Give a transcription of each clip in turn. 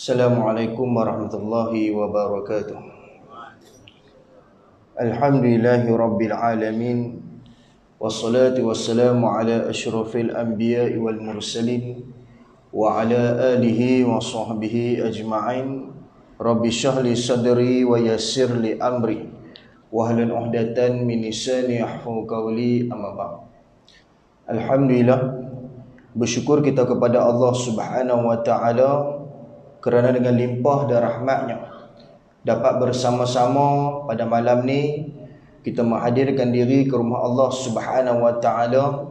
Assalamualaikum warahmatullahi wabarakatuh. Alhamdulillahi rabbil alamin. Wassalatu wassalamu ala asyrafil anbiya'i wal mursalin wa ala alihi wa sahbihi ajma'in. Rabbi shrah li sadri wa yassir li amri wahlul 'uqdatam min lisani yafqahu qawli, amma ba'd. Alhamdulillah, bersyukur kita kepada Allah Subhanahu wa taala kerana dengan limpah dan rahmatnya dapat bersama-sama pada malam ni kita menghadirkan diri ke rumah Allah Subhanahu wa taala,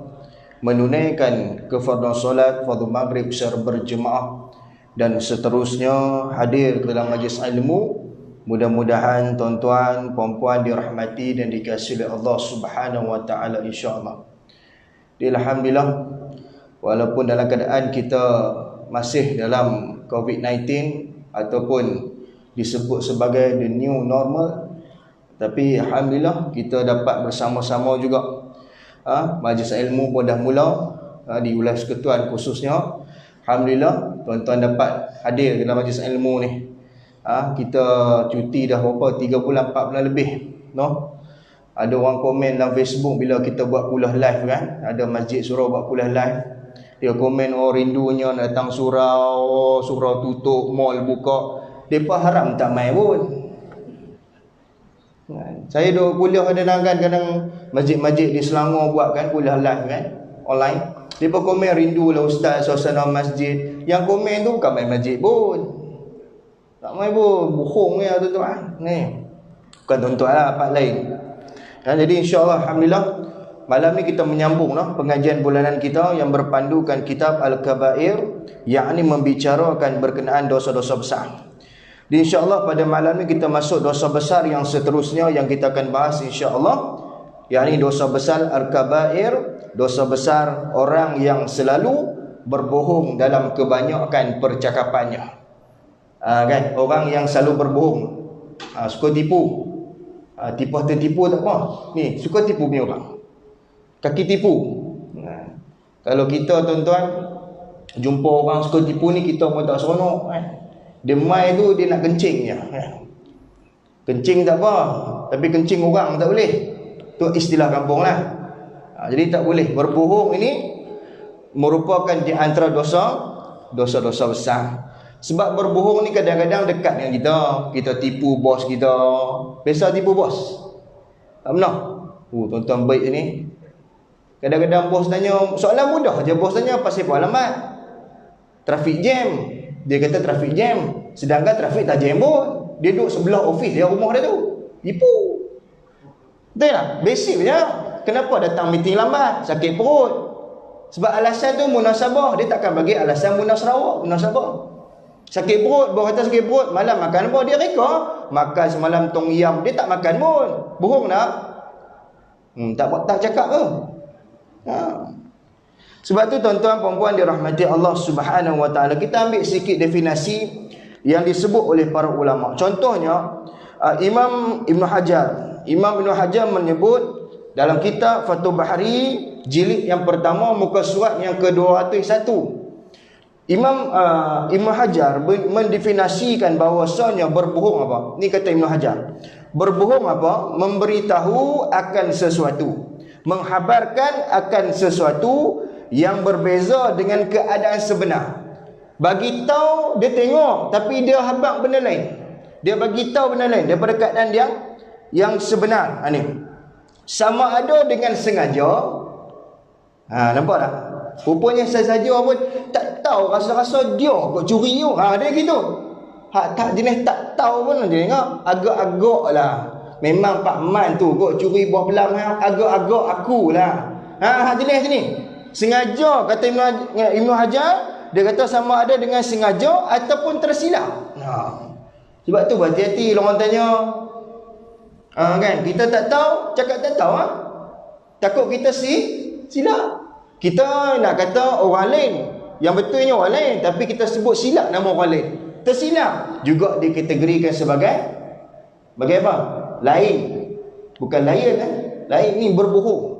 menunaikan kefarduan solat fardu maghrib secara berjemaah dan seterusnya hadir ke dalam majlis ilmu. Mudah-mudahan tuan-tuan puan-puan dirahmati dan dikasihi oleh Allah Subhanahu wa taala, insya-Allah. Alhamdulillah, walaupun dalam keadaan kita masih dalam COVID-19 ataupun disebut sebagai the new normal, tapi alhamdulillah kita dapat bersama-sama juga. Majlis ilmu pun dah mula di Wilayah Persekutuan khususnya. Alhamdulillah tuan-tuan dapat hadir dalam majlis ilmu ni. Kita cuti dah berapa, 3 bulan 4 bulan lebih, no? Ada orang komen dalam Facebook bila kita buat kuliah live kan, ada masjid surau buat kuliah live, dia komen, oh rindunya nak datang surau, surau tutup, mall buka. Depa haram tak main pun. Saya duk kuliah kadang-kadang masjid-masjid di Selangor buat kan kuliah live kan, online. Depa komen rindu lah ustaz suasana masjid. Yang komen tu bukan main masjid pun. Tak main pun, bohong ya tuan-tuan. Ni. Bukan tuan-tuan lah, part lain. Jadi insya-Allah alhamdulillah malam ni kita menyambung pengajian bulanan kita yang berpandukan kitab Al-Kabair, yakni membicarakan berkenaan dosa-dosa besar. InsyaAllah pada malam ni kita masuk dosa besar yang seterusnya yang kita akan bahas insyaAllah, yakni dosa besar Al-Kabair, dosa besar orang yang selalu berbohong dalam kebanyakan percakapannya. Kan? Orang yang selalu berbohong, suka tipu. Tipu tertipu tak apa. Ni suka tipu punya orang, kaki tipu. Kalau kita tuan-tuan jumpa orang suka tipu ni, kita pun tak seronok kan. Dia mai tu dia nak kencing je kan. Kencing tak apa, tapi kencing orang tak boleh. Tu istilah kampung lah. Jadi tak boleh. Berbohong ini merupakan di antara dosa-dosa besar. Sebab berbohong ni kadang-kadang dekat dengan kita. Kita tipu bos kita. Biasa tipu bos. Tak pernah. Tuan-tuan baik ni. Kadang-kadang bos tanya soalan mudah je. Bos tanya pasal apa alamat? Traffic jam. Dia kata traffic jam. Sedangkan traffic tak jam pun. Dia duduk sebelah office dia, rumah dia tu. Tipu. Betul tak? Basic je. Kenapa datang meeting lambat? Sakit perut. Sebab alasan tu munasabah. Dia takkan bagi alasan munasabah. Sakit perut, bawa kata sakit perut, malam makan apa? Dia reka makan semalam tom yam, dia tak makan pun. Bohong tak? Tak cakap ke? Sebab tu tuan-tuan puan-puan dirahmati Allah Subhanahu wa taala, kita ambil sikit definisi yang disebut oleh para ulama. Contohnya Imam Ibn Hajar menyebut dalam kitab Fathul Bahri jilid yang pertama muka surat yang ke-201. Imam Ibn Hajar mendefinisikan bahawasanya berbohong apa? Ni kata Ibn Hajar. Berbohong apa? Memberitahu akan sesuatu, menghabarkan akan sesuatu yang berbeza dengan keadaan sebenar. Bagi tahu dia tengok tapi dia habaq benda lain. Dia bagi tahu benda lain daripada keadaan yang sebenar. Ni. Sama ada dengan sengaja. Nampak tak? Rupanya saja pun tak tahu, rasa-rasa dia kok curi tu. Dia gitu. Tak jenis tak tahu pun dia tengok. Agak-agak lah. Memang Pak Man tu kok curi buah pelam. Agak-agak akulah. Jenis ni. Sengaja kata Ibn Hajar. Dia kata sama ada dengan sengaja ataupun tersilap. Sebab tu berhati-hati orang tanya. Kan? Kita tak tahu, cakap tak tahu. Takut kita silap. Kita nak kata orang lain, yang betulnya orang lain, tapi kita sebut silap nama orang lain. Tersilap juga dikategorikan sebagai apa? Lain. Bukan lain kan? Lain ni berbohong.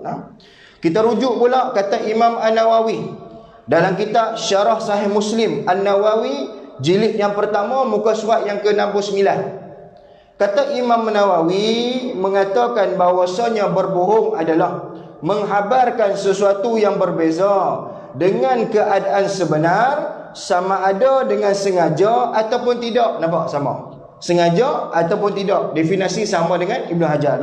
Kita rujuk pula kata Imam An-Nawawi dalam kitab Syarah Sahih Muslim. An-Nawawi jilid yang pertama, muka surat yang ke-69. Kata Imam Nawawi mengatakan bahawasanya berbohong adalah menghabarkan sesuatu yang berbeza dengan keadaan sebenar, sama ada dengan sengaja ataupun tidak. Nampak? Sama. Sengaja ataupun tidak. Definisi sama dengan Ibn Hajar.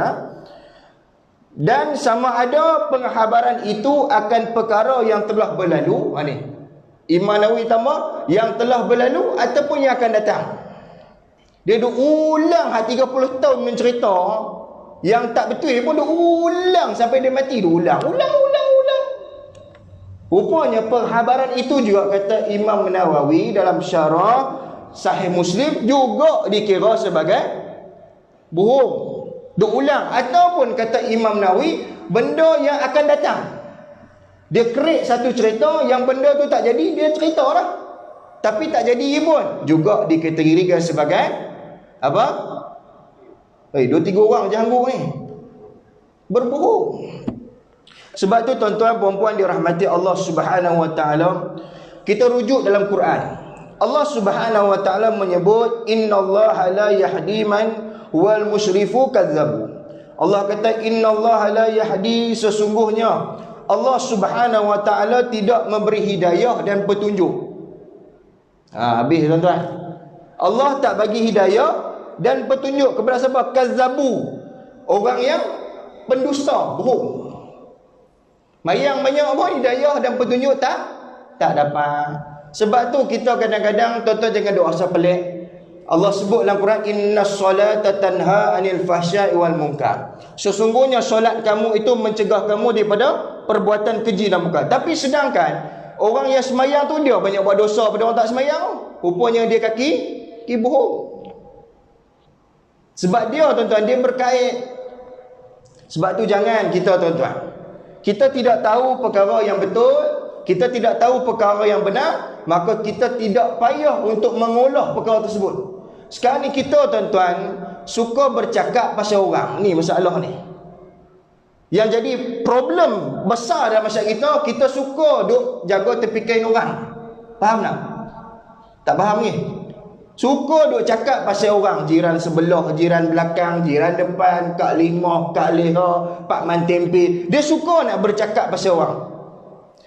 Dan sama ada penghabaran itu akan perkara yang telah berlalu. Ni Imam Nawawi tambah yang telah berlalu ataupun yang akan datang. Dia duk ulang 30 tahun mencerita yang tak betul pun duk ulang sampai dia mati, duk ulang. Rupanya penghabaran itu juga, kata Imam Nawawi dalam syarah Sahih Muslim, juga dikira sebagai bohong, duk ulang. Ataupun kata Imam Nawawi, benda yang akan datang. Dia create satu cerita yang benda tu tak jadi, dia cerita lah, tapi tak jadi pun, juga dikategorikan sebagai apa? 2-3 orang janggut ni berbohong. Sebab tu tuan-tuan puan-puan dirahmati Allah Subhanahu wa taala, kita rujuk dalam Quran. Allah Subhanahu wa taala menyebut innallaha la yahdi man wal musrifu kadzabu. Allah kata innallaha la yahdi, sesungguhnya Allah Subhanahu wa taala tidak memberi hidayah dan petunjuk. Habis tuan-tuan. Allah tak bagi hidayah dan petunjuk kepada siapa? Kadzabu, orang yang pendusta, bohong. Mayang banyak apa? Hidayah dan petunjuk tak dapat. Sebab tu kita kadang-kadang tuan-tuan jangan doa rasa pelik. Allah sebut dalam Quran, innas solata tanha anil fahsya'i wal munkar. Sesungguhnya solat kamu itu mencegah kamu daripada perbuatan keji dan munkar. Tapi sedangkan orang yang semayang tu dia banyak buat dosa pada orang tak semayang. Rupanya dia kaki bohong. Sebab dia tuan-tuan, dia berkait. Sebab tu jangan kita tuan-tuan, kita tidak tahu perkara yang betul, kita tidak tahu perkara yang benar, maka kita tidak payah untuk mengolah perkara tersebut. Sekarang ni kita tuan-tuan suka bercakap pasal orang. Ni masalah ni. Yang jadi problem besar dalam masyarakat kita suka duk jaga tepi kain orang. Faham tak? Tak faham ni? Suka duk cakap pasal orang, jiran sebelah, jiran belakang, jiran depan, Kak Limah, Kak Leha, Pak Mantempe. Dia suka nak bercakap pasal orang.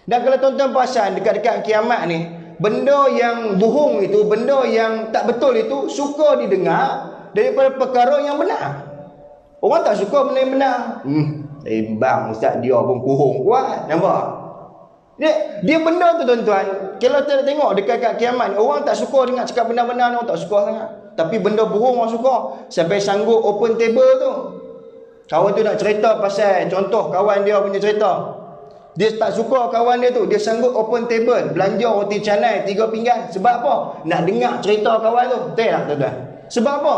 Dan kalau tuan-tuan perasan dekat-dekat kiamat ni, benda yang bohong itu, benda yang tak betul itu suka didengar daripada perkara yang benar. Orang tak suka benda yang benar. Bang ustaz, dia pun bohong kuat. Nampak? Dia benda tu tuan-tuan, kalau kita tengok dekat kiamat, orang tak suka dengar cakap benar-benar, orang tak suka sangat. Tapi benda bohong orang suka. Sampai sanggup open table tu. Kawan tu nak cerita pasal, contoh kawan dia punya cerita, dia tak suka kawan dia tu, dia sanggup open table, belanja roti canai 3 pinggan. Sebab apa? Nak dengar cerita kawan tu. Betul tak tuan-tuan? Sebab apa?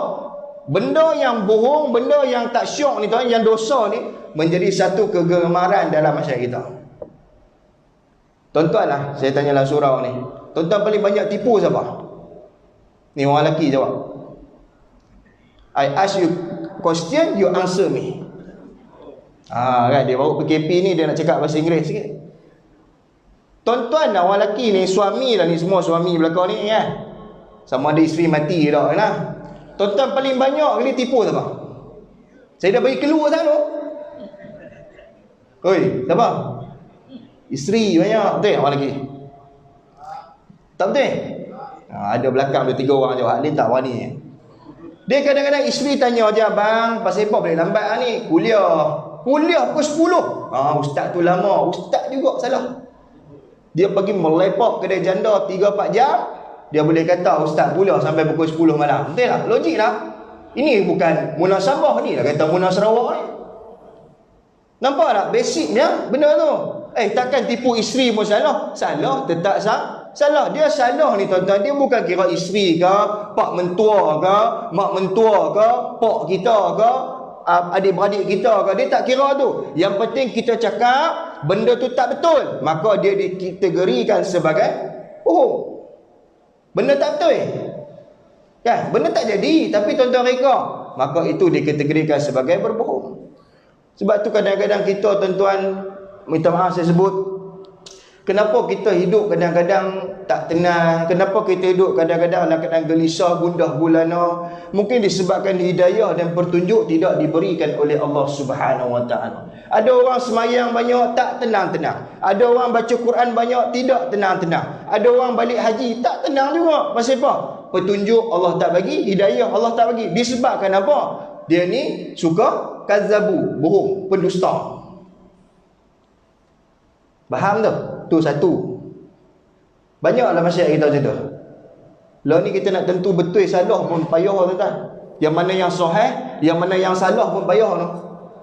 Benda yang bohong, benda yang tak syok ni tuan, yang dosa ni, menjadi satu kegemaran dalam masyarakat kita. Tuan-tuan lah, saya tanyalah surau ni, tuan-tuan paling banyak tipu siapa? Ni orang lelaki jawab. I ask you question, you answer me. Kan dia baru PKP ni, dia nak cakap bahasa Inggeris sikit. Tuan-tuan lah, orang lelaki ni, suami lah ni, semua suami belakang ni kan, sama ada isteri mati dah kan. Tuan-tuan paling banyak kali tipu siapa? Saya dah bagi keluar sana. Oi, siapa? Isteri banyak. Betul tak orang lelaki? Tak betul? Ada belakang ada 3 orang jawab. Dia tak wani. Dia kadang-kadang isteri tanya je, bang, pasal apa boleh lambat ni? Kuliah pukul 10. Ustaz tu lama. Ustaz juga salah. Dia pergi melepak kedai janda 3-4 jam. Dia boleh kata ustaz kuliah sampai pukul 10 malam. Betul tak? Logik tak? Ini bukan munasabah ni lah kata Munas Sarawak ni. Nampak tak? Basicnya benda tu. Takkan tipu isteri pun salah. Salah, tetap salah. Dia salah ni tuan-tuan. Dia bukan kira isteri ke, pak mentua ke, mak mentua ke, pak kita ke, adik-beradik kita ke. Dia tak kira tu. Yang penting kita cakap benda tu tak betul, maka dia dikategorikan sebagai bohong. Benda tak betul kan? Benda tak jadi, tapi tuan-tuan reka, maka itu dikategorikan sebagai berbohong. Sebab tu kadang-kadang kita tuan-tuan, minta maaf saya sebut, Kenapa kita hidup kadang-kadang tak tenang? Kenapa kita hidup kadang-kadang kadang gelisah, gundah gulana? Mungkin disebabkan hidayah dan petunjuk tidak diberikan oleh Allah Subhanahu Wa Taala. Ada orang semayang banyak tak tenang-tenang. Ada orang baca Quran banyak tidak tenang-tenang. Ada orang balik haji tak tenang juga. Pasal apa? Petunjuk Allah tak bagi, hidayah Allah tak bagi. Disebabkan apa? Dia ni suka kazzabu, bohong, pendusta. Faham tu? Tu satu. Banyaklah masyarakat kita macam tu. Lah ni kita nak tentu betul salah pun payah tuan-tuan. Yang mana yang sahih, yang mana yang salah pun payah tu.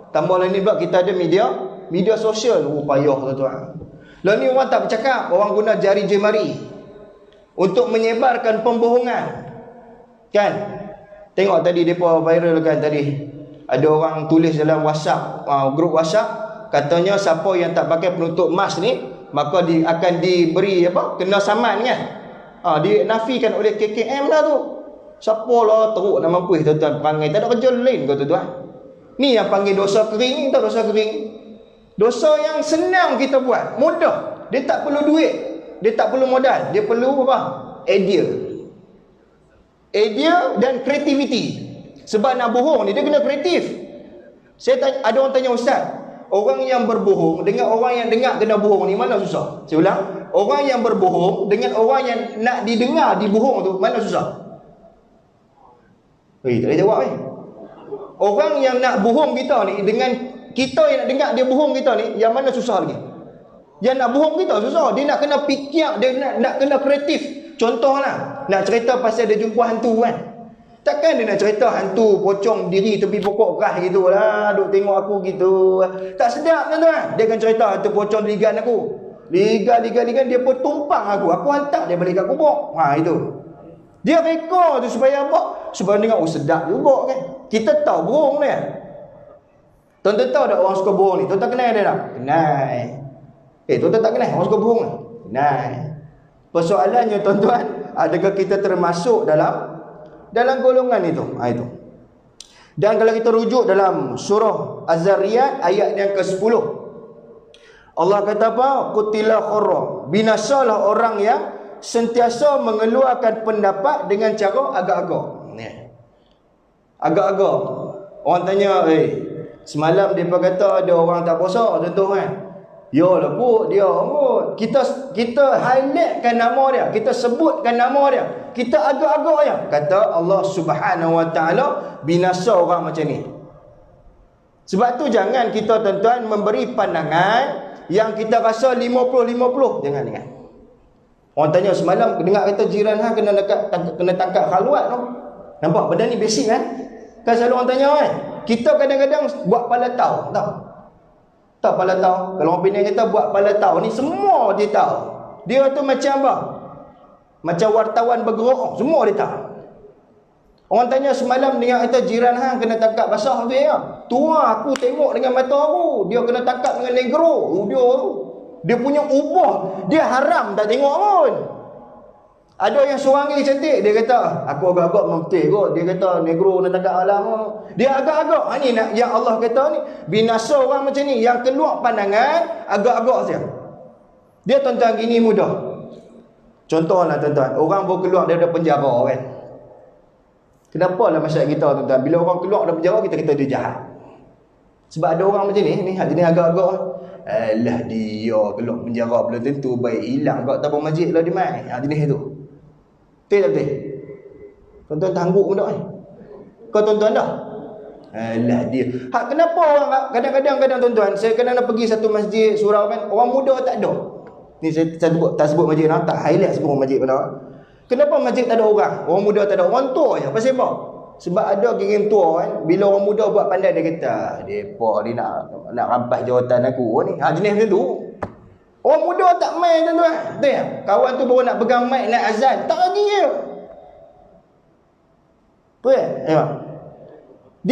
Tambah lagi pula kita ada media sosial. Payah tuan-tuan. Lah ni orang tak bercakap, orang guna jari jemari untuk menyebarkan pembohongan. Kan? Tengok tadi depa viral kan tadi. Ada orang tulis dalam WhatsApp, grup WhatsApp, katanya siapa yang tak pakai penutup mask ni maka akan diberi apa? Kena saman kan. Dinafikan oleh KKM dah tu. Siapa lah teruk nak mampu tuan-tuan perangai tak ada kerja lain ke tuan-tuan. Ni yang panggil dosa kering, tak dosa kering. Dosa yang senang kita buat, mudah. Dia tak perlu duit, dia tak perlu modal, dia perlu apa? Idea dan kreativiti. Sebab nak bohong ni dia kena kreatif. Ada orang tanya, ustaz, orang yang berbohong dengan orang yang dengar kena bohong ni mana susah? Saya ulang, orang yang berbohong dengan orang yang nak didengar dibohong tu mana susah? Tak boleh jawab Orang yang nak bohong kita ni dengan kita yang nak dengar dia bohong kita ni, yang mana susah lagi? Yang nak bohong kita susah. Dia nak kena fikir, dia nak kena kreatif. Contohlah, nak cerita pasal dia jumpa hantu kan. Takkan dia nak cerita hantu pocong diri tepi pokok keras gitu lah, duk tengok aku gitu. Tak sedap tuan-tuan. Dia akan cerita hantu pocong ligan aku. Ligan dia pun tumpang aku. Aku hantar dia balik kat kubur. Itu. Dia reka tu supaya apa? Supaya dengar sedap juga kan. Kita tahu bohong ni. Tuan-tuan tahu tak orang suka bohong ni? Tuan-tuan kenal dia tak? Kenal. Tuan-tuan tak kenal orang suka bohong ni? Kenal. Persoalannya tuan-tuan, adakah kita termasuk dalam golongan itu? Itu. Dan kalau kita rujuk dalam surah Az-Zariyat ayat yang ke-10, Allah kata apa? Qutila khurra, binasalah orang yang sentiasa mengeluarkan pendapat dengan cara agak-agak. Agak-agak. Orang tanya, semalam dia kata ada orang tak puasa, contoh kan. Yalah pun dia kot. Kita highlightkan nama dia, kita sebutkan nama dia, kita agak-agak je. Kata Allah Subhanahu Wa Taala, binasa orang macam ni. Sebab tu jangan kita tuan-tuan memberi pandangan yang kita rasa 50-50. Jangan. Orang tanya semalam dengar kata jiran kena tangkap khalwat tu. Nampak benda ni basic kan? Kan selalu orang tanya kan. Kita kadang-kadang buat pala tahu, tahu. Tak pala tahu. Kalau orang Penang kata buat pala tahu ni semua dia tahu. Dia tu macam apa? Macam wartawan bergerak, semua dia tahu. Orang tanya semalam dengar kata jiran hang kena tangkap basah tu ya. Tua aku tengok dengan mata aku, dia kena tangkap dengan negro. Dia punya ubah, dia haram tak tengok pun. Ada yang seorang ni cantik, dia kata aku agak-agak memutih kot. Dia kata negro nak tangkap alam. Dia agak-agak. Ni nak yang Allah kata ni, binasa orang macam ni yang keluar pandangan agak-agak saja. Dia tuan-tuan gini mudah. Contohlah tuan-tuan, orang baru keluar daripada penjara kan. Kenapalah masyarakat kita tuan-tuan, bila orang keluar daripada penjara kita kata dia jahat. Sebab ada orang macam ni jenis agak-agak. Alah dia keluar penjara belum tentu baik, hilang kat tabung masjid lah dia mai. Jenis tu. Betul tak betul? Tuan-tuan tangguk pun tak Kau tuan-tuan dah? Alah dia. Kenapa orang kadang-kadang tuan-tuan, saya kadang-kadang pergi satu masjid surau kan, orang muda tak ada. Ni saya tak sebut masjid tak highlight sebut masjid pada. Kenapa masjid tak ada orang? Orang muda tak ada, orang tua je. Pasal apa? Sebab ada geng tua kan, bila orang muda buat pandai dia kata, depa ni nak rampas jawatan aku ni. Jenis macam tu. Orang muda tak main tuan-tuan. Betul tak? Kawan tu baru nak pegang mic nak azan, tak lagi je. Betul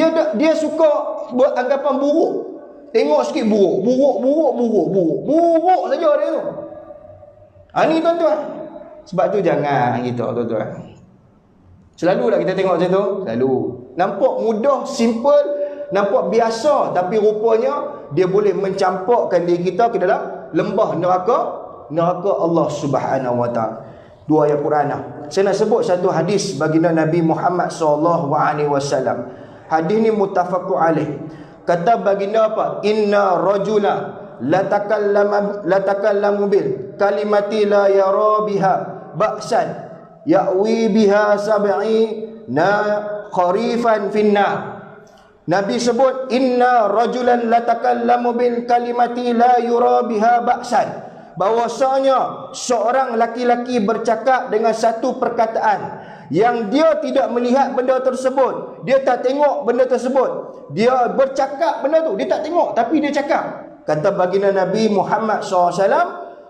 tak? Dia suka buat anggapan buruk. Tengok sikit buruk saja dia tu. Ni tuan-tuan. Sebab tu jangan gitu tuan-tuan. Selalulah kita tengok macam tu. Selalu. Nampak mudah, simple, nampak biasa. Tapi rupanya dia boleh mencampakkan diri kita ke dalam lembah neraka neraka Allah Subhanahu wa taala. Dua ayat Quran lah. Saya nak sebut satu hadis baginda Nabi Muhammad sallallahu alaihi wasallam. Hadis ni muttafaqun alaih. Kata baginda apa? Inna rajula la takallamu bil kalimati la yara biha ba'san ya'wi biha sab'i na kharifan finna. Nabi sebut inna rajulan la takallamu bil kalimati la yura biha ba'san, bahwasanya seorang laki-laki bercakap dengan satu perkataan yang dia tidak melihat benda tersebut, dia tak tengok benda tersebut, dia bercakap benda tu, dia tak tengok tapi dia cakap. Kata baginda Nabi Muhammad SAW,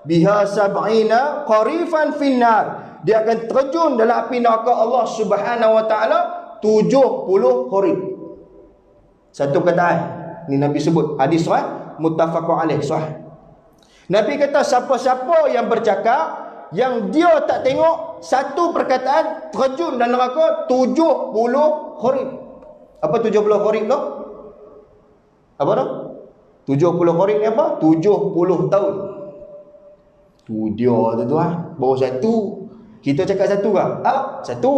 biha sab'ina qarifan finnar, dia akan terjun dalam api neraka Allah Subhanahu wa taala 70 kharif. Satu kataan ni Nabi sebut, hadis muttafaqun alaih sahih. Nabi kata siapa-siapa yang bercakap yang dia tak tengok satu perkataan, terjun dalam neraka 70 kharif. Apa 70 kharif tu? Apa tu? 70 kharif ni apa? 70 tahun. Tu dia tuan-tuan. Baru satu. Kita cakap satu ke? Tak, satu.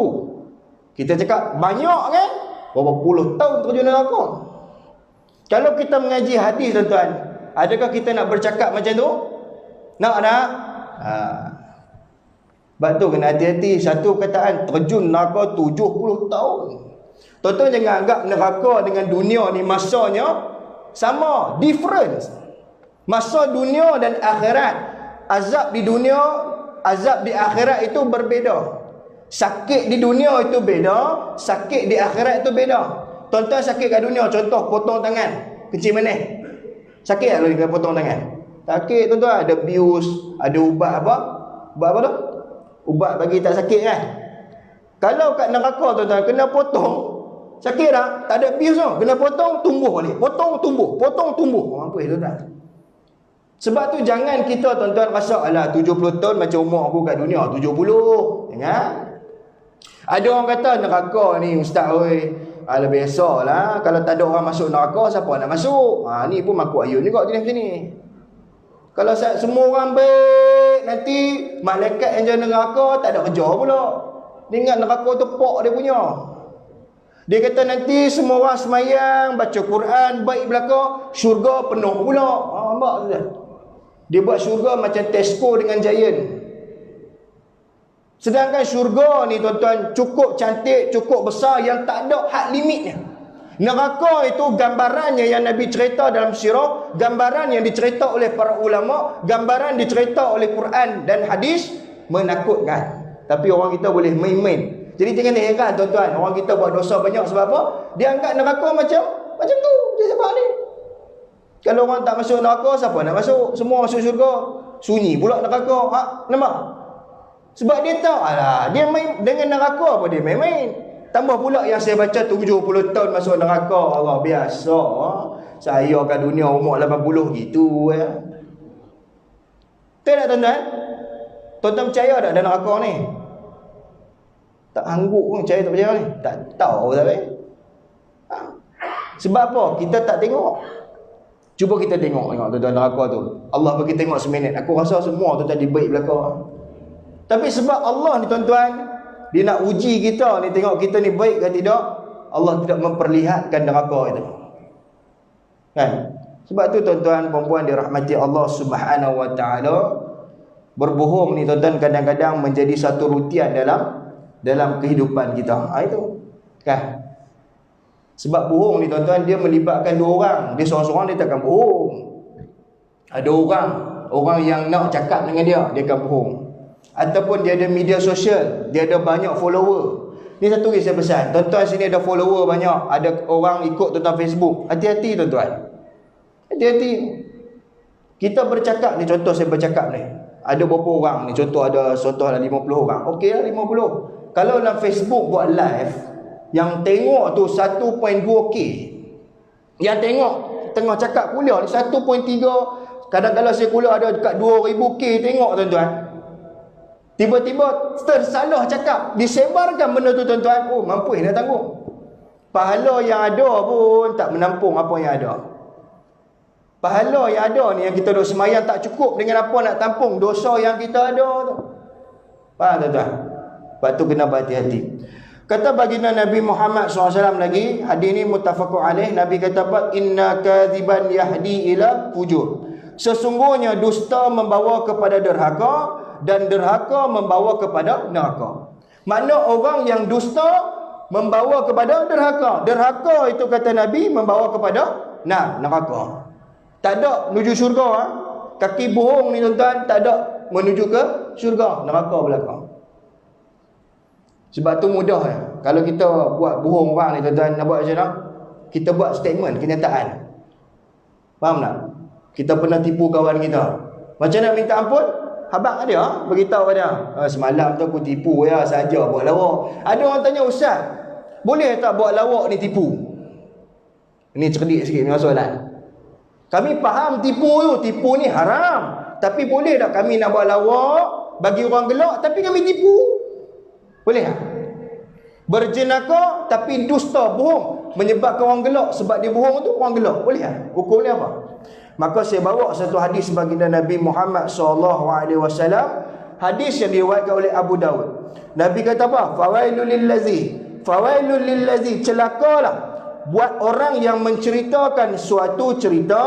Kita cakap banyak kan? Berapa puluh tahun terjun dalam neraka. Kalau kita mengaji hadis tuan-tuan, adakah kita nak bercakap macam tu? Nak? Sebab tu kena hati-hati. Satu kataan terjun neraka 70 tahun. Tuan-tuan jangan anggap neraka dengan dunia ni masanya sama, different. Masa dunia dan akhirat, azab di dunia, azab di akhirat itu berbeza. Sakit di dunia itu beda, sakit di akhirat itu beda. Tuan-tuan sakit kat dunia, contoh potong tangan, kecil mana? Sakit tak kalau dia potong tangan? Sakit tuan-tuan, ada bius, ada ubat apa? Ubat apa tu? Ubat bagi tak sakit kan? Kalau kat neraka tuan-tuan kena potong, sakit tak? Tak ada bius tu, kena potong, tumbuh balik. Potong, tumbuh, potong, tumbuh. Mampus tuan-tuan. Sebab tu jangan kita tuan-tuan rasa alah 70 tahun macam umur aku kat dunia 70. Jangan. Ada orang kata neraka ni ustaz oi, alah biasalah kalau tak ada orang masuk neraka siapa nak masuk? Ni pun makuk ayun juga jenis macam ni. Kalau semua orang baik, nanti malaikat yang jaga neraka tak ada kerja pula. Dia ingat neraka tu pok dia punya. Dia kata nanti semua orang semayang, baca Quran, baik belaka, syurga penuh pula. Nampak tak? Dia buat syurga macam Tesco dengan Giant. Sedangkan syurga ni tuan-tuan cukup cantik, cukup besar yang tak ada had limitnya. Neraka itu gambarannya yang Nabi cerita dalam sirah, gambaran yang dicerita oleh para ulama, gambaran dicerita oleh Quran dan hadis, menakutkan. Tapi orang kita boleh main-main. Jadi jangan heran tuan-tuan, orang kita buat dosa banyak sebab apa? Dia anggap neraka macam tu. Dia sebab ni. Kalau orang tak masuk neraka, siapa nak masuk? Semua masuk syurga. Sunyi pula neraka. Nampak? Sebab dia tahu, dia main dengan neraka apa dia main-main. Tambah pula yang saya baca 70 tahun masuk neraka. Allah biasa. Saya kat dunia umur 80 gitu ya. Betul tak tuan-tuan? Tuan-tuan percaya tak ada neraka ni? Tak angguk pun percaya tak percaya ni. Tak tahu tak apa. Sebab apa? Kita tak tengok. Cuba kita tengok tuan-tuan neraka tu. Allah bagi tengok seminit. Aku rasa semua tuan-tuan dibaik belakang. Tapi sebab Allah ni tuan-tuan, dia nak uji kita ni, tengok kita ni baik ke tidak, Allah tidak memperlihatkan neraka itu. Kan? Sebab tu tuan-tuan perempuan dirahmati Allah Subhanahu wa taala, berbohong ni tuan-tuan kadang-kadang menjadi satu rutian dalam kehidupan kita. Itu. Kan? Sebab bohong ni tuan-tuan dia melibatkan dua orang. Dia seorang-seorang dia takkan bohong. Ada orang yang nak cakap dengan dia akan bohong. Ataupun dia ada media sosial, dia ada banyak follower. Ni satu lagi saya pesan, tuan-tuan sini ada follower banyak, ada orang ikut tuan-tuan Facebook. Hati-hati tuan-tuan. Hati-hati. Kita bercakap ni, contoh saya bercakap ni, ada berapa orang ni, contoh ada 50 orang. Okey lah 50. Kalau dalam Facebook buat live, yang tengok tu 1.2k, yang tengok tengah cakap kuliah ni 1.3, kadang-kadang saya kuliah ada dekat 2000k tengok tuan-tuan. Tiba-tiba tersalah cakap, disebarkan benda tu tuan-tuan. Oh, mampu nak tanggung. Pahala yang ada pun tak menampung apa yang ada. Pahala yang ada ni, yang kita duk semayang tak cukup dengan apa nak tampung dosa yang kita ada tu. Faham tuan-tuan? Lepas tu kena berhati-hati. Kata baginda Nabi Muhammad SAW lagi, hadis ni muttafaqun alaih, Nabi kata apa? Inna kadhiban yahdi ila fujur. Sesungguhnya dusta membawa kepada derhaka, dan derhaka membawa kepada neraka. Makna orang yang dusta membawa kepada derhaka. Derhaka itu kata Nabi membawa kepada neraka. Tak ada menuju syurga. Kaki bohong ni tuan-tuan, tak ada menuju ke syurga, neraka belakang. Sebab tu mudah kalau kita buat bohong orang ni tuan-tuan, nak buat macam mana? Kita buat statement kenyataan. Faham tak? Kita pernah tipu kawan kita. Macam nak minta ampun? Abang ada beritahu pada semalam tu aku tipu saja buat lawak. Ada orang tanya, ustaz, boleh tak buat lawak ni tipu? Ini cerdik sikit punya soalan. Kami faham tipu ni haram. Tapi boleh tak kami nak buat lawak bagi orang gelak tapi kami tipu? Boleh tak? Berjenaka tapi dusta, bohong, menyebabkan orang gelak sebab dia bohong tu orang gelak. Boleh tak? Hukum dia apa? Maka saya bawa satu hadis baginda Nabi Muhammad SAW. Hadis yang diriwayatkan oleh Abu Dawud. Nabi kata apa? Fawailul lillazi, celakalah buat orang yang menceritakan suatu cerita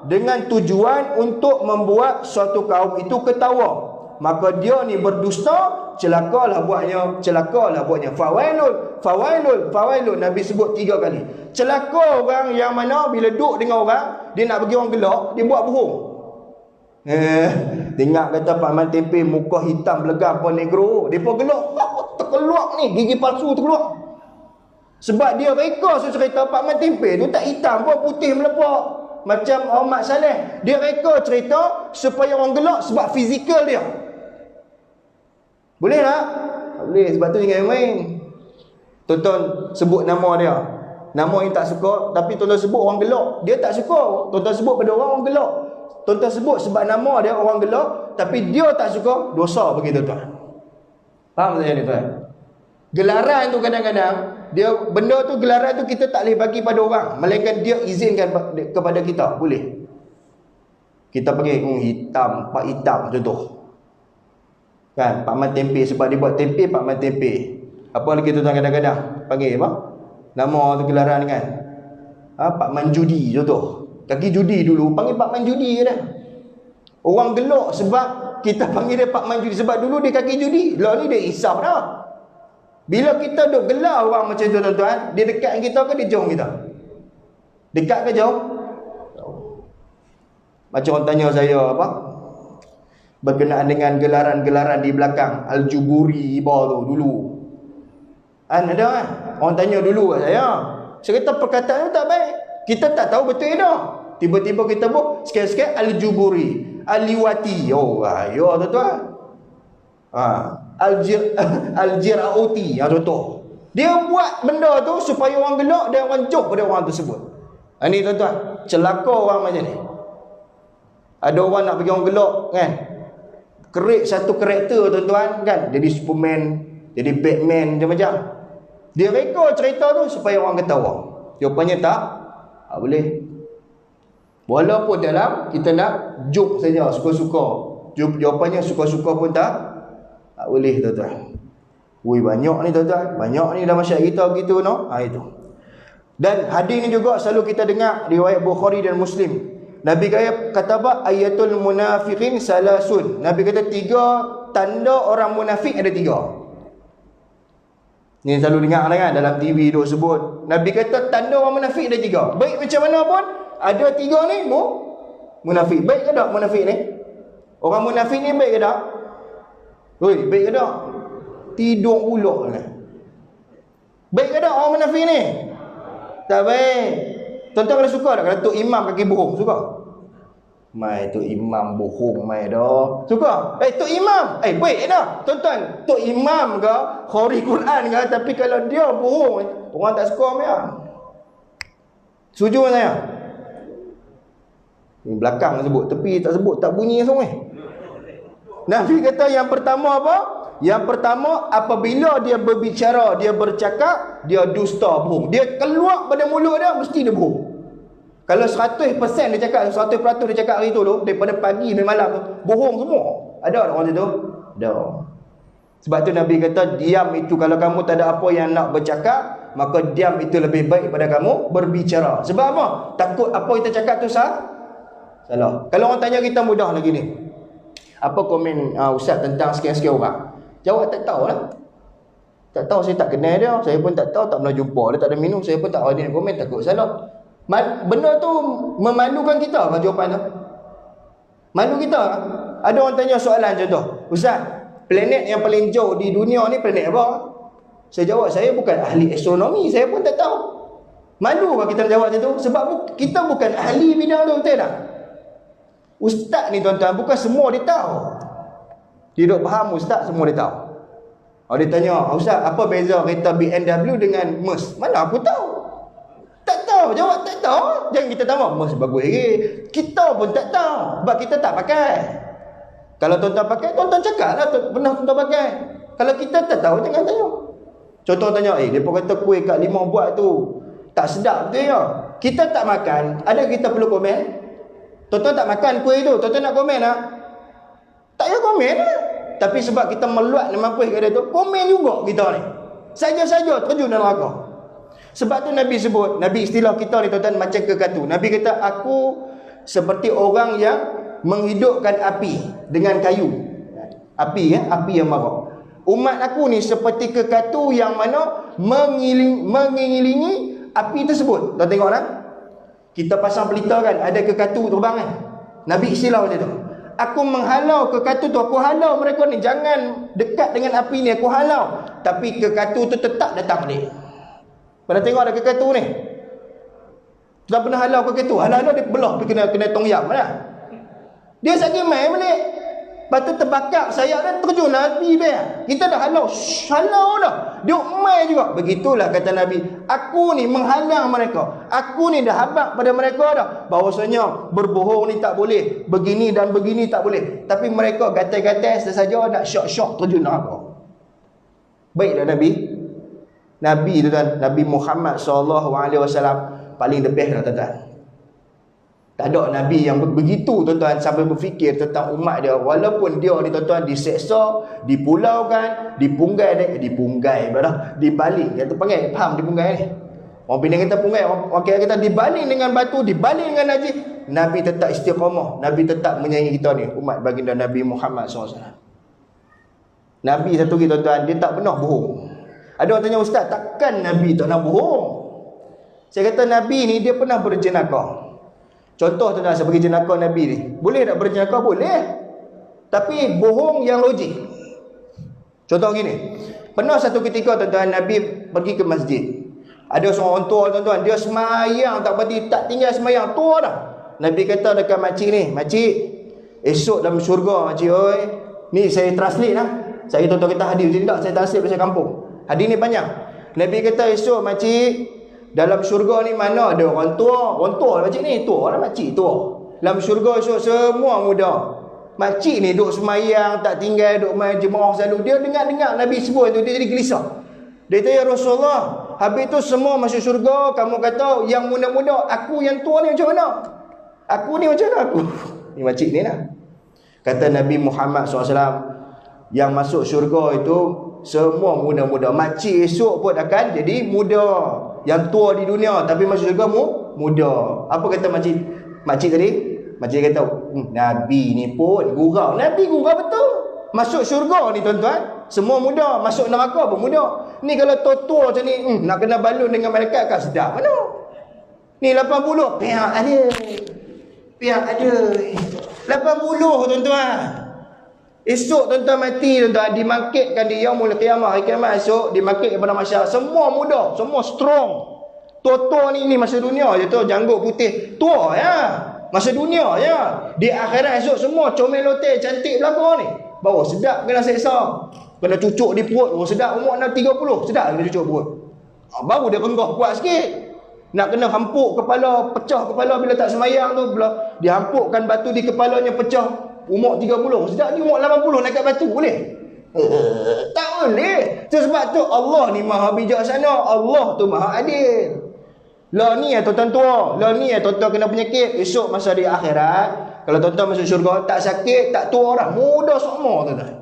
dengan tujuan untuk membuat suatu kaum itu ketawa. Maka dia ni berdusta, celakalah buatnya. Fawailul. Nabi sebut 3 kali. Celaka orang yang mana bila duduk dengan orang, dia nak bagi orang gelak, dia buat bohong. Tengok kata Pak Man Tempe muka hitam belegam pun negro, dia pun gelak. Terkeluar ni, gigi palsu terkeluar. Sebab dia reka cerita Pak Man Tempe tu tak hitam pun, putih melepak. Macam Ahmad Saleh, dia reka cerita supaya orang gelak sebab fizikal dia. Boleh tak? Tak boleh, sebab tu jangan main. Tonton sebut nama dia, nama yang tak suka, tapi tonton sebut orang gelak, dia tak suka. Tonton sebut pada orang gelak. Tonton sebut sebab nama dia orang gelak, tapi dia tak suka, dosa bagi tuan-tuan. Faham tak ni tuan? Gelaran tu kadang-kadang dia benda tu, gelaran tu kita tak boleh bagi pada orang, melainkan dia izinkan kepada kita. Boleh kita panggil hitam, Pak Hitam contoh kan, Pak Man Tempe, sebab dia buat tempe Pak Man Tempe. Apa lagi tu tuan, kadang-kadang panggil apa nama tu gelaran kan, Pak Man Judi contoh. Kaki judi dulu panggil Pak Man Judi dah. Orang gelak sebab kita panggil dia Pak Man Judi, sebab dulu dia kaki judi, lah ni dia isap dah. Bila kita duk gelar orang macam tu tuan-tuan, dia dekat dengan kita ke dia jauh kita? Dekat ke jauh? Macam orang tanya saya apa berkenaan dengan gelaran-gelaran di belakang Al-Juburi tu dulu. Ada kan? Orang tanya dulu kat saya. Saya kata perkataan tu tak baik. Kita tak tahu betul dah. Tiba-tiba kita buat sikit-sikit Al-Juburi, Al-Liwati. Oh, ya tuan-tuan. Al-Jirauti contoh. Dia buat benda tu supaya orang gelak dan orang jauh pada orang tersebut. Ini tuan-tuan, celaka orang macam ni. Ada orang nak bagi orang gelak kan, create satu karakter tuan-tuan kan, jadi Superman, jadi Batman macam-macam. Dia reka cerita tu supaya orang ketawa. Jawapannya tak boleh. Walaupun dalam kita nak joke saja, suka-suka, jawapannya suka-suka pun tak boleh tuan-tuan. Banyak ni tuan-tuan, banyak ni dalam masyarakat kita begitu no. Itu. Dan hadis ni juga selalu kita dengar riwayat Bukhari dan Muslim. Nabi kata apa? Ayatul munafiqin salasun. Nabi kata 3 tanda orang munafik ada 3. Ni selalu dengar kan dalam TV duk sebut. Nabi kata tanda orang munafik ada 3. Baik macam mana pun ada 3 ni munafik. Baik ke tak munafik ni? Orang munafik ni baik ke tak? Baik ke tak? Tidur pula kan. Baik ke tak orang munafik ni? Tak baik. Tuan-tuan kalau suka tak kalau Tok Imam kaki bohong? Suka? Mai Tok Imam bohong mai dah. Suka? Tok Imam. Baik dah. Tuan-tuan, Tok Imam ke, khori Quran ke, tapi kalau dia bohong, orang tak suka mai. Setuju dengan saya? Ni belakang sebut, tepi tak sebut, tak bunyi semua. Nabi kata yang pertama apa? Yang pertama, apabila dia berbicara, dia bercakap, dia dusta, bohong. Dia keluar pada mulut dia, mesti dia bohong. Kalau 100% dia cakap, 100% dia cakap hari tu daripada pagi sampai malam tu, bohong semua. Ada tak orang macam tu? Ada. Sebab tu Nabi kata, diam itu, kalau kamu tak ada apa yang nak bercakap, maka diam itu lebih baik daripada kamu berbicara. Sebab apa? Takut apa kita cakap tu salah. Kalau orang tanya kita mudah lagi ni, apa komen Ustaz tentang sekian-sekian orang? Jawab tak tahu lah. Tak tahu, saya tak kenal dia, saya pun tak tahu, tak pernah jumpa dia, tak ada minum, saya pun tak ada komen, takut salah. Benda tu memalukan kita kan jawapan tu? Malu kita. Ada orang tanya soalan contoh, Ustaz, planet yang paling jauh di dunia ni planet apa? Saya jawab, saya bukan ahli astronomi, saya pun tak tahu. Malu kan kita jawab macam tu? Sebab kita bukan ahli bidang tu, betul tak? Ustaz ni tuan-tuan, bukan semua dia tahu. Dia duk faham Ustaz semua dia tahu. Dia tanya, Ustaz, apa beza kereta BMW dengan Merc? Mana aku tahu? Tak tahu, jawab tak tahu. Jangan kita tahu, Merc bagus lagi. Kita pun tak tahu, sebab kita tak pakai. Kalau tuan-tuan pakai, tuan-tuan cakap lah pernah tuan-tuan pakai. Kalau kita tak tahu, jangan tanya. Contoh tanya, mereka kata kuih Kak Limah buat tu tak sedap betul ya? Kita tak makan, ada kita perlu komen? Tuan-tuan tak makan kuih tu, tuan-tuan nak komen tak? Tak payah komen lah. Tapi sebab kita meluat nama kuih kat dia tu, komen juga kita ni. Saja-saja terjun dalam neraka. Sebab tu Nabi sebut, Nabi istilah kita ni tuan-tuan macam kekatu. Nabi kata, aku seperti orang yang menghidupkan api dengan kayu. Api api yang marak. Umat aku ni seperti kekatu yang mana mengiringi api tersebut. Tuan tengok lah. Kita pasang pelita kan, ada kekatu terbang kan. Nabi istilah macam tu. Aku menghalau kekatu tu, aku halau mereka ni, jangan dekat dengan api ni, aku halau. Tapi kekatu tu tetap datang balik. Pernah tengok ada kekatu ni? Tak pernah halau kekatu, halau dia belah pergi kena tongyam lah. Dia sakit main balik. Lepas tu terbakar sayap dia, terjun lah api dia. Kita dah halau dah. Dia main juga. Begitulah kata Nabi, aku ni menghalang mereka. Aku ni dah habaq pada mereka dah. Bahawasanya berbohong ni tak boleh, begini dan begini tak boleh. Tapi mereka gatai-gatai saja nak syok-syok terjun neraka. Baiklah Nabi. Nabi tu kan, Nabi Muhammad SAW paling the best lah tuan-tuan. Tak ada Nabi yang begitu tuan-tuan sampai berfikir tentang umat dia. Walaupun dia ni tuan-tuan diseksa, dipulaukan, dibalik. Kita panggil, faham dipunggai ni? Orang Penang kata punggai, orang KL kata dibaling dengan batu, dibaling dengan najis. Nabi tetap istiqamah, Nabi tetap menyayangi kita ni, umat baginda Nabi Muhammad SAW. Nabi satu lagi tuan-tuan, dia tak pernah bohong. Ada orang tanya, Ustaz, takkan Nabi tak nak bohong? Saya kata Nabi ni dia pernah berjenakah. Contoh tuan-tuan, saya bagi jenakah Nabi ni. Boleh tak berjenakah? Boleh. Tapi bohong yang logik. Contoh gini. Pernah satu ketika tuan-tuan, Nabi pergi ke masjid. Ada seorang tua tuan-tuan, dia semayang tak berhenti, tak tinggal semayang, tua dah. Nabi kata dekat makcik ni, makcik, esok dalam syurga makcik oi. Ni saya translate lah. Saya tuan-tuan kata hadis, jadi tak saya translate bahasa kampung. Hadis ni panjang. Nabi kata esok makcik, dalam syurga ni mana ada orang tua makcik ni, tua lah makcik tua. Dalam syurga esok semua muda. Makcik ni duk semayang, tak tinggal, duk main jemaah selalu. Dia dengar Nabi sebut tu, dia jadi gelisah. Dia kata, ya Rasulullah, habis tu semua masuk syurga, kamu kata yang muda-muda, aku yang tua ni macam mana? Aku ni macam mana aku? Ni makcik ni lah. Kata Nabi Muhammad SAW, yang masuk syurga itu semua muda-muda. Makcik esok pun akan jadi muda. Yang tua di dunia tapi masuk syurga muda. Apa kata makcik tadi? Makcik kata, Nabi ni pun gurau. Nabi gurau betul. Masuk syurga ni tuan-tuan, semua muda. Masuk neraka pun muda. Ni kalau tua-tua macam ni, nak kena balun dengan malaikat kan sedap mana? Ni 80, pihak ada. 80 tuan-tuan. Esok tuan-tuan mati tuan-tuan, dimangkitkan di yaumul qiyamah, hari kiamat esok, dimangkit kepada masyarakat semua muda, semua strong. Tua-tua ni masa dunia je tu, janggut putih tua ya, masa dunia ya. Di akhirat esok semua comel lote cantik belakang ni, bawa sedap kena seksa, kena cucuk di perut, sedap umur 30 sedap kena cucuk perut. Baru dia renggah kuat sikit. Nak kena hampuk kepala, pecah kepala bila tak semayang tu, bila dihampukkan batu di kepalanya pecah. Umur 30, sedap ni umur 80 nak kat batu boleh? Tak boleh. Sebab tu Allah ni maha bijaksana, Allah tu maha adil. Lah ni tuan-tuan tua, lah ni tuan-tuan kena penyakit, esok masa di akhirat, kalau tuan-tuan masuk syurga, tak sakit, tak tua dah, muda semua tuan-tuan.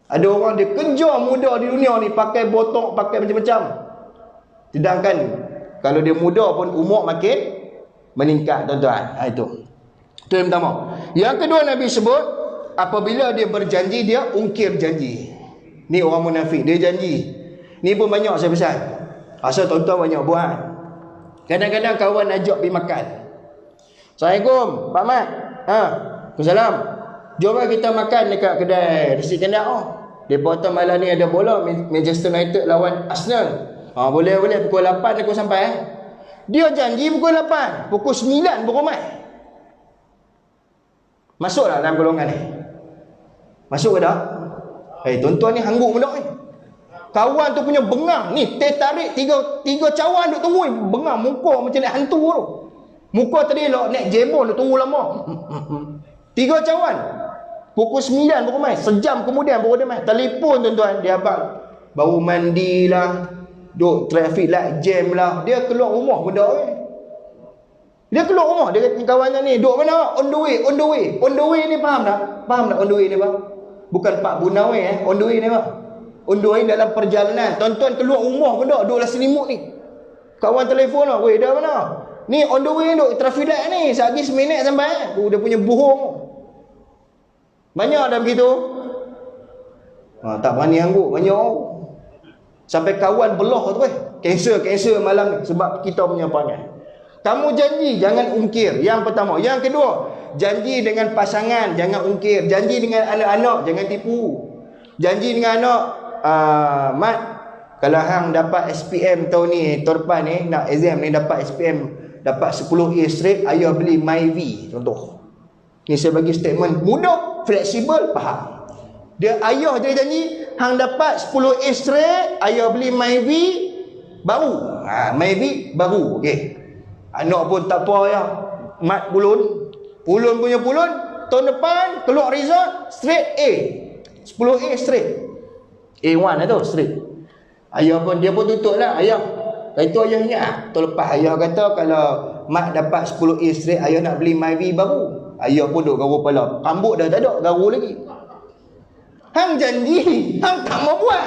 Ada orang dia kejar muda di dunia ni, pakai botok, pakai macam-macam. Sedangkan kalau dia muda pun umur makin meningkat tuan-tuan. Itu yang pertama. Yang kedua Nabi sebut, apabila dia berjanji, dia ungkir janji. Ni orang munafik, dia janji. Ni pun banyak saya pesan. Asal tuan-tuan banyak buat. Kadang-kadang kawan ajak pergi makan. Assalamualaikum Pak Mat. Waalaikumsalam. Jom kita makan dekat kedai nasi kandar. Depa tu malam ni ada bola Manchester United lawan Arsenal. Boleh pukul 8 aku sampai. Dia janji pukul 8, pukul 9 baru mai. Masuklah dalam golongan ni. Masuk ke tak? Tuan-tuan ni hangguk benda ni. Kawan tu punya bengang ni, tarik tiga cawan duk tunggu, bengang muka macam nak hantu tu. Muka tadi naik jebon duk tunggu lama. 3 cawan. Pukul 9 baru mai, sejam kemudian baru dia mai. Telefon tuan-tuan, dia abang baru mandi lah, duk traffic light jam lah, dia keluar rumah benda ni. Dia keluar rumah, dia kata kawannya ni, duk mana? On the way ni faham tak? Faham tak on the way ni bang? Bukan Pak Bunawai on the way ni bang. On the way dalam perjalanan. Tuan-tuan keluar rumah benda, duklah selimut ni. Kawan telefon lah, weh dah mana? Ni on the way duk traffic light ni, lagi seminit sampai. Dia punya bohong. Banyak dah begitu. Tak berani angguk, banyak. Sampai kawan belah tu cancel malam ni sebab kita punya perangai. Kamu janji jangan ungkir. Yang pertama. Yang kedua, janji dengan pasangan jangan ungkir. Janji dengan anak-anak jangan tipu. Janji dengan anak, Mat, kalau hang dapat SPM tahun ni, tahun depan ni nak exam ni dapat SPM, dapat 10A straight, ayah beli MyV contoh. Ni saya bagi statement mudah, fleksibel, faham. Dia ayah dia janji hang dapat 10A straight, ayah beli MyV baru. MyV baru. Okey. Anak pun tak apa ya. Mat pulun punya pulun, tahun depan keluar result straight A. 10A straight. A1 lah tu straight. Ayah pun dia pun tutuplah ayah. Itu ayah ingat. Tahun lepas ayah kata kalau Mat dapat 10A straight, ayah nak beli MyV baru. Ayah pun duk garu kepala. Rambut dah tak ada, garu lagi. Hang janji, hang tak mau buat.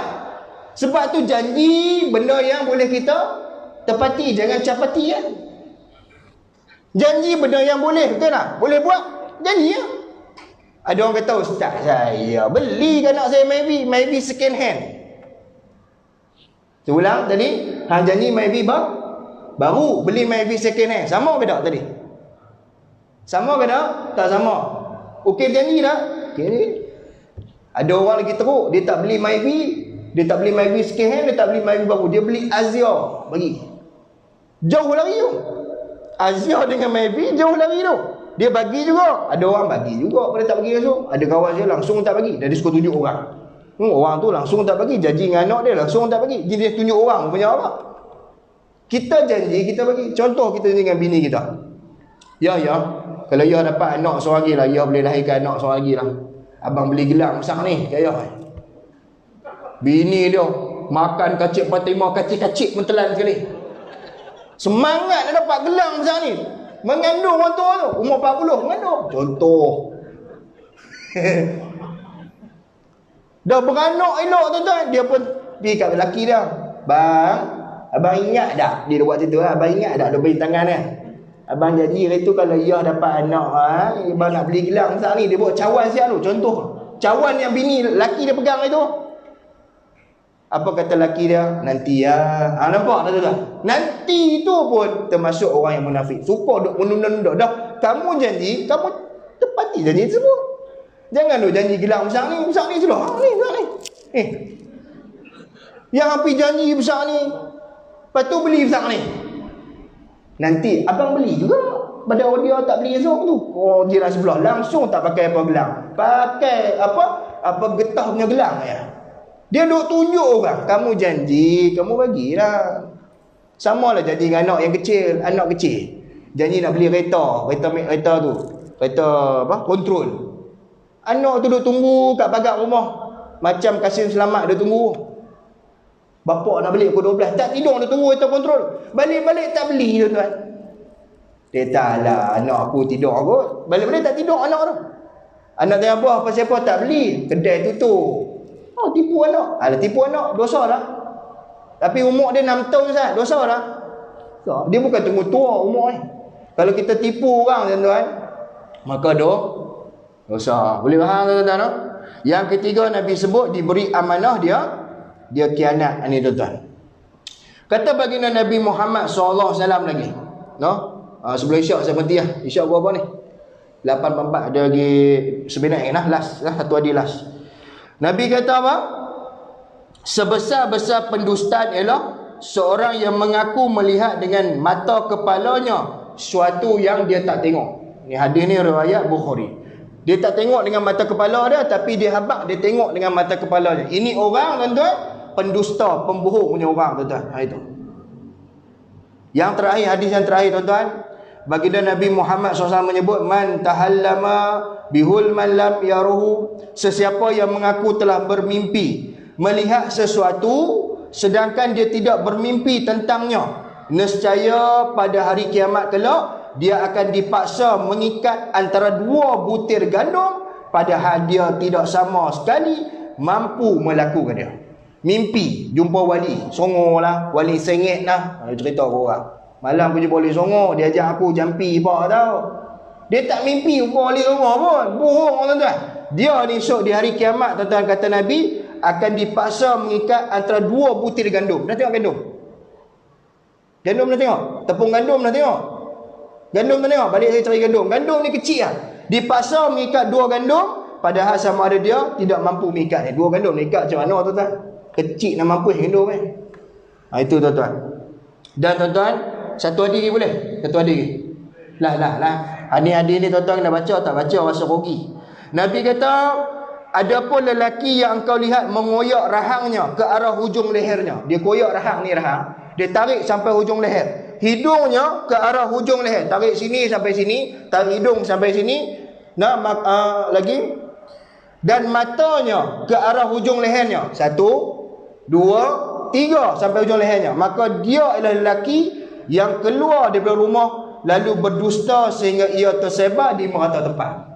Sebab tu janji benda yang boleh kita tepati, jangan capati ya. Janji benda yang boleh, betul tak? Boleh buat, janji ya. Ada orang kata, ustaz saya beli ke anak saya MyV second hand. Saya ulang tadi, hang janji MyV baru, beli MyV second hand. Sama ke tak tadi? Sama ke tak? Tak sama. Okey janji tak? Okey. Ada orang lagi teruk, dia tak beli MyV, dia tak beli MyV second hand, dia tak beli MyV baru, dia beli Azia bagi. Jauh lagi tu. Azia dengan MyV jauh lagi tu. Dia bagi juga. Ada orang bagi juga, pada tak bagi langsung. Ada kawan saya langsung tak bagi, dia suka tunjuk orang. Orang tu langsung tak bagi, janji dengan anak dia langsung tak bagi. Jadi dia tunjuk orang punya apa? Kita janji kita bagi. Contoh kita dengan bini kita. Ya. Kalau ya dapat anak seorang lagi lah, ya boleh lahirkan anak seorang lagi lah. Abang beli gelang besar ni ke ayah. Bini dia makan kacik Fatimah, kacik-kacik pun telan sekali. Semangat nak dapat gelang besar ni. Mengandung orang tua tu, umur 40 mengandung. Contoh. Dah beranak elok tuan-tuan, dia pun pergi kat lelaki dia. Bang, abang ingat tak? Dia buat macam tu lah. Abang ingat tak dia beri tangan kan? Abang janji hari tu kalau ia dapat anak, abang nak beli gelang besar ni. Dia buat cawan siap tu. Contoh, cawan yang bini lelaki dia pegang itu. Apa kata lelaki dia? Nanti ya. Nampak tak tu? Nanti tu pun termasuk orang yang munafik. Suka duk menunda-nunda. Dah kamu janji, kamu tepati janji semua. Jangan duk janji gelang besar ni sudah. Besar ni. Yang api janji besar ni, lepas tu beli besar ni. Nanti abang beli juga. Pada dia tak beli esok tu. Oh, jiran sebelah langsung tak pakai apa gelang. Pakai apa getah punya gelang ya. Dia duk tunjuk orang, kamu janji, kamu bagilah. Samalah janji dengan anak yang kecil, anak kecil. Janji nak beli kereta tu. Kereta kontrol. Anak tu duk tunggu kat pagar rumah. Macam Kasim Selamat dia tunggu. Bapak nak balik pukul 12, tak tidur, dia tunggu kita kontrol. Balik-balik tak beli tuan-tuan. Dia tak lah, anak aku tidur kot. Balik-balik tak tidur anak tu. Anak tanya apa siapa tak beli, kedai tutup. Oh, tipu anak. Tipu anak, dosa lah. Tapi umur dia 6 tahun Ustaz, dosa lah. Dia bukan tunggu tua umur ni. Kalau kita tipu orang tuan-tuan, maka dosa. Boleh faham tuan-tuan? Yang ketiga Nabi sebut diberi amanah dia khianat. Ini tuan-tuan. Kata baginda Nabi Muhammad SAW lagi. No? Sebelum isyak saya berhenti lah. Isyak berapa ni? 8.4 ada lagi sebenarnya lah. Last lah. Satu hari last. Nabi kata apa? Sebesar-besar pendustaan ialah seorang yang mengaku melihat dengan mata kepalanya suatu yang dia tak tengok. Ni hadis ni riwayat Bukhari. Dia tak tengok dengan mata kepala dia, tapi dia habaq dia tengok dengan mata kepalanya. Ini orang tuan-tuan, pendusta, pembohong punya orang tuan-tuan. Itu. Yang terakhir, hadis yang terakhir tuan-tuan, baginda Nabi Muhammad SAW menyebut, man tahallama bihul man lam yaruhu, sesiapa yang mengaku telah bermimpi melihat sesuatu sedangkan dia tidak bermimpi tentangnya, nescaya pada hari kiamat kelak dia akan dipaksa mengikat antara 2 butir gandum, padahal dia tidak sama sekali mampu melakukan dia. Mimpi jumpa wali, songo lah, wali sengit lah. Cerita orang, malam aku jumpa wali songo, dia ajak aku jampi apa tau. Dia tak mimpi jumpa wali songo pun. Bohong tuan-tuan. Dia ni esok di hari kiamat tuan-tuan, kata Nabi, akan dipaksa mengikat antara 2 butir gandum. Dah tengok gandum? Gandum dah tengok? Tepung gandum dah tengok? Gandum dah tengok? Balik saya cari gandum. Gandum ni kecil lah. Dipaksa mengikat 2 gandum, padahal sama ada dia tidak mampu mengikat ni. 2 gandum ni ikat macam mana tuan-tuan? Kecil nak mampu gandum ni. Itu tuan-tuan. Dan tuan-tuan, satu hadis lagi boleh? Satu hadis lagi. Lah. Hadis ni tuan-tuan kena baca, tak baca rasa rugi. Nabi kata, adapun lelaki yang engkau lihat mengoyak rahangnya ke arah hujung lehernya. Dia koyak rahang ni, rahang. Dia tarik sampai hujung leher. Hidungnya ke arah hujung leher. Tarik sini sampai sini. Tarik hidung sampai sini. Lagi. Dan matanya ke arah hujung lehernya. 1, 2, 3 sampai hujung lehernya. Maka dia adalah lelaki yang keluar daripada rumah lalu berdusta sehingga ia tersebar di merata tempat.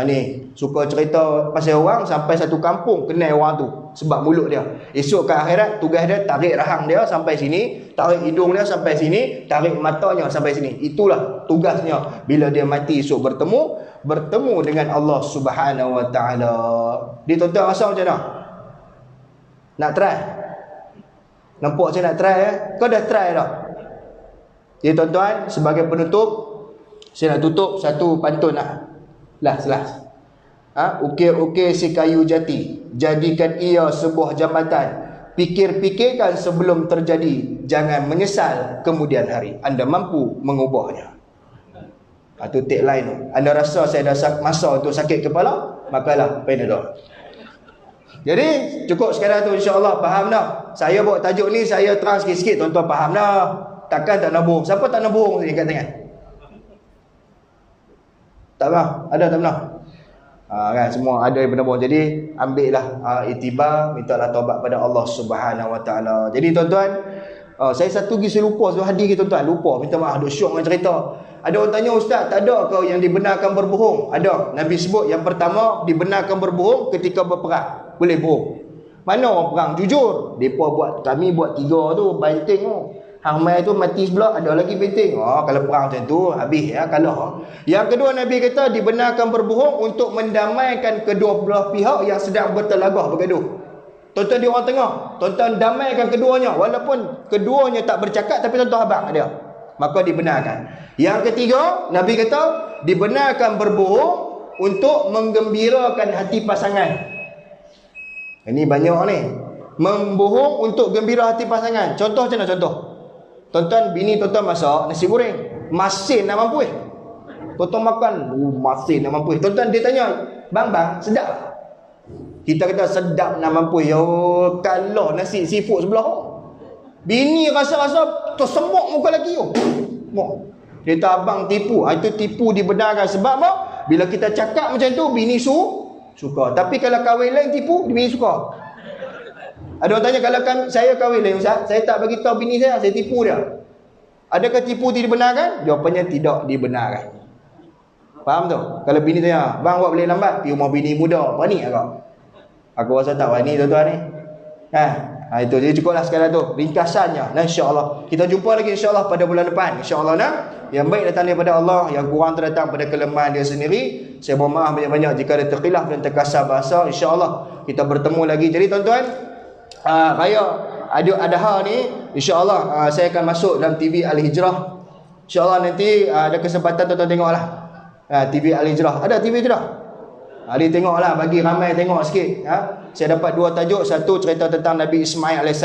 Ni suka cerita pasal orang sampai satu kampung kenal orang tu sebab mulut dia. Esok ke akhirat tugas dia tarik rahang dia sampai sini, tarik hidung dia sampai sini, tarik matanya sampai sini. Itulah tugasnya bila dia mati esok bertemu dengan Allah Subhanahu Wa Taala. Dia tuan-tuan rasa macam mana? Nak try? Nampak saya nak try Kau dah try dah? Jadi tuan-tuan, sebagai penutup saya nak tutup satu pantun lah. Last. Ukir-ukir si kayu jati, jadikan ia sebuah jambatan. Pikir-pikirkan sebelum terjadi, jangan menyesal kemudian hari. Anda mampu mengubahnya. Itu tagline tu. Anda rasa saya dah masa untuk sakit kepala, makalah Panadol. Jadi cukup sekarang tu, insya-Allah faham dah. Saya buat tajuk ni saya terang sikit-sikit, tuan-tuan faham dah. Takkan tak nak bohong. Siapa tak nak bohong sini kat tangan? Tak pernah? Ada tak pernah? Kan semua ada yang pernah bohong. Jadi ambillah iktibar, mintalah taubat pada Allah Subhanahu Wa Taala. Jadi tuan-tuan, saya satu lagi saya lupa satu hadis tuan-tuan, lupa, minta maaf, duk syok dengan cerita. Ada orang tanya, ustaz, tak ada ke yang dibenarkan berbohong? Ada. Nabi sebut yang pertama dibenarkan berbohong ketika berperang. Boleh bohong. Mana orang perang jujur? Depa kami buat 3 tu banting tu. Hang mai tu mati sebelah, ada lagi penting. Kalau perang macam tu habis ya, kalah. Yang kedua Nabi kata dibenarkan berbohong untuk mendamaikan kedua belah pihak yang sedang bertelagah bergaduh. Tuan-tuan di orang tengah, tuan-tuan damaikan keduanya walaupun keduanya tak bercakap tapi tuan-tuan habaq dia. Maka dibenarkan. Yang ketiga Nabi kata dibenarkan berbohong untuk menggembirakan hati pasangan. Ini banyak ni. Membohong untuk gembira hati pasangan. Contoh macam mana contoh? Tuan-tuan, bini tuan-tuan masak nasi goreng, masin nak mampu tuan-tuan makan, masin nak mampu. Tuan-tuan dia tanya, bang sedap tak? Kita kata sedap nak mampu. Ya kalau nasi seafood sebelah bini rasa-rasa tersemuk muka lelaki tu. Dia kata abang tipu. Itu tipu dibenarkan. Sebab apa? Bila kita cakap macam tu bini suka. Tapi kalau kahwin lain tipu, bini suka. Ada orang tanya, kalau saya kahwin lah Ustaz, saya tak bagi tahu bini saya tipu dia. Adakah tipu dibenarkan? Jawapannya tidak dibenarkan. Faham tu? Kalau bini tanya, bang buat balik lambat, pergi rumah bini muda, berani agak? Aku rasa tak berani tuan-tuan ni. Itu jadi cukuplah sekadar tu ringkasannya. Dan insya-Allah kita jumpa lagi insya-Allah pada bulan depan. Insya-Allah nah. Yang baik datang daripada Allah, yang kurang terdatang pada kelemahan dia sendiri. Saya mohon maaf banyak-banyak jika ada terkhilaf dan terkasar bahasa. Insya-Allah kita bertemu lagi. Jadi tuan-tuan, raya Adha ni insya-Allah saya akan masuk dalam TV Al-Hijrah. Insya-Allah nanti ada kesempatan tuan-tuan tengoklah. TV Al-Hijrah. Ada TV Hijrah? Dia tengoklah, bagi ramai tengok sikit. Saya dapat 2 tajuk, satu cerita tentang Nabi Ismail AS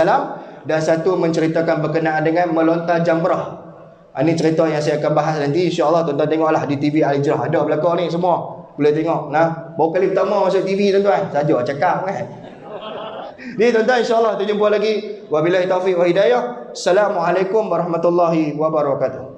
dan satu menceritakan berkenaan dengan melontar jamrah. Ini cerita yang saya akan bahas nanti, insya-Allah tuan-tuan tengoklah di TV Al-Hijrah. Ada belakang ni semua, boleh tengok. Baru kali pertama masuk TV tuan-tuan, saja cakap kan. Jadi tuan-tuan, insya-Allah kita jumpa lagi. Wabillahi taufiq wa hidayah. Assalamualaikum warahmatullahi wabarakatuh.